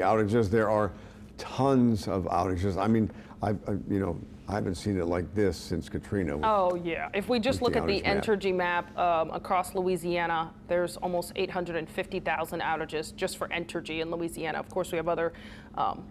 Outages, there are tons of outages. I mean, I haven't seen it like this since Katrina. Oh yeah, if we just look at the outage Entergy map across Louisiana, there's almost 850,000 outages just for Entergy in Louisiana. Of course, we have other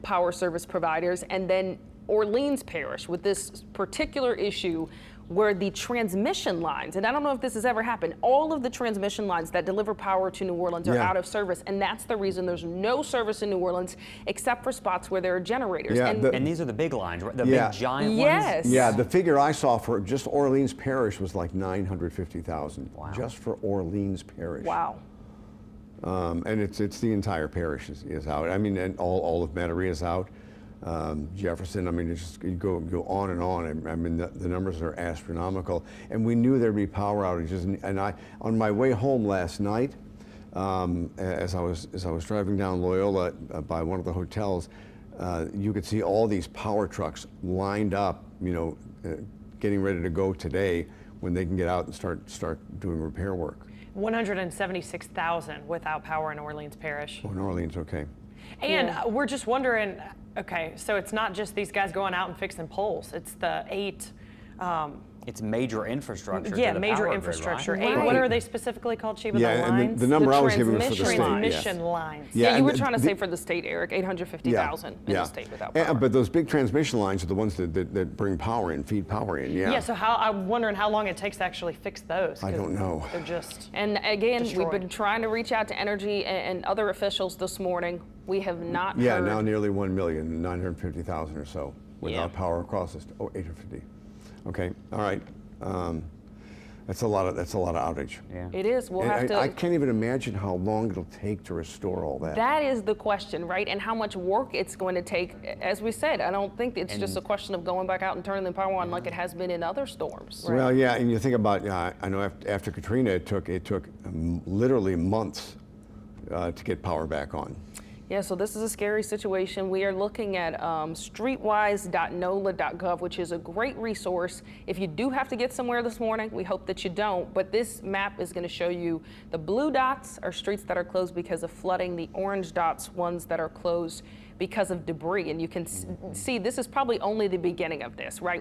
power service providers, and then Orleans Parish with this particular issue where the transmission lines, and I don't know if this has ever happened, all of the transmission lines that deliver power to New Orleans are out of service, and that's the reason there's no service in New Orleans except for spots where there are generators. Yeah, and these are the big lines, right? The big giant yes. ones? Yeah, the figure I saw for just Orleans Parish was like 950,000. Wow. Just for Orleans Parish. Wow. And it's the entire parish is out. I mean, and all of Metairie is out. Jefferson, I mean, it's just, you go on and on. I mean, the numbers are astronomical. And we knew there'd be power outages. And I, on my way home last night, as I was driving down Loyola by one of the hotels, you could see all these power trucks lined up, getting ready to go today when they can get out and start doing repair work. 176,000 without power in Orleans Parish. Oh, in Orleans, okay. And we're just wondering, okay, so it's not just these guys going out and fixing poles. It's the 8. It's major infrastructure. Yeah, to the major power infrastructure. Grid, right? 8. What are they specifically called, Sheba? Yeah, the and lines? the number I was giving was for the state. Transmission Yes. lines. Yeah, you and were trying to say for the state, Eric, 850,000 in the state without power. But those big transmission lines are the ones that bring power in, feed power in, Yeah, so I'm wondering how long it takes to actually fix those. I don't know. They're just And again, destroyed. we've been trying to reach out to Energy and other officials this morning. We have not Yeah, heard. now nearly 1,950,000 or so without Yeah. power across this. Oh, 850. Okay, all right. That's a lot of outage. Yeah. It is. We'll And have to. I can't even imagine how long it'll take to restore all that. That is the question, right? And how much work it's going to take. As we said, I don't think it's just a question of going back out and turning the power on like it has been in other storms. Well, yeah, and you think about, I know after Katrina, it took literally months to get power back on. Yeah, so this is a scary situation. We are looking at streetwise.nola.gov, which is a great resource. If you do have to get somewhere this morning, we hope that you don't, but this map is going to show you the blue dots are streets that are closed because of flooding, the orange dots, ones that are closed because of debris. And you can see this is probably only the beginning of this, right?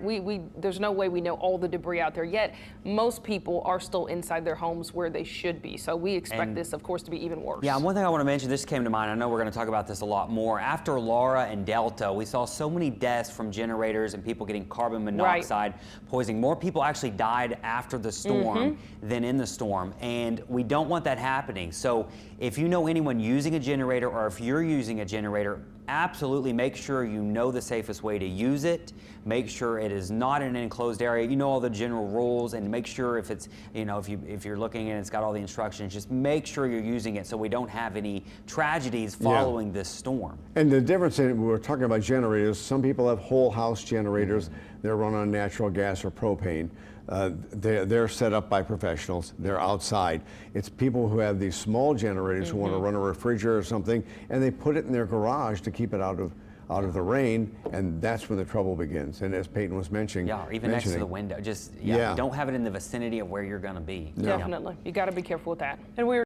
There's no way we know all the debris out there yet. Most people are still inside their homes where they should be. So we expect this, of course, to be even worse. Yeah, one thing I want to mention, this came to mind, I know we're going to talk about this a lot more. After Laura and Delta, we saw so many deaths from generators and people getting carbon monoxide poisoning. More people actually died after the storm than in the storm, and we don't want that happening. So if you know anyone using a generator, or if you're using a generator, absolutely make sure you know the safest way to use it. Make sure it is not in an enclosed area. You know all the general rules, and make sure if it's, if you're looking and it's got all the instructions, just make sure you're using it so we don't have any tragedies following this storm. And the difference in, we're talking about generators, some people have whole house generators. They're run on natural gas or propane. They're set up by professionals. They're outside. It's people who have these small generators who want to run a refrigerator or something, and they put it in their garage to keep it out of the rain, and that's when the trouble begins. And as Peyton was mentioning, Yeah, or even next to the window. Just don't have it in the vicinity of where you're going to be. Definitely. You got to be careful with that. And we were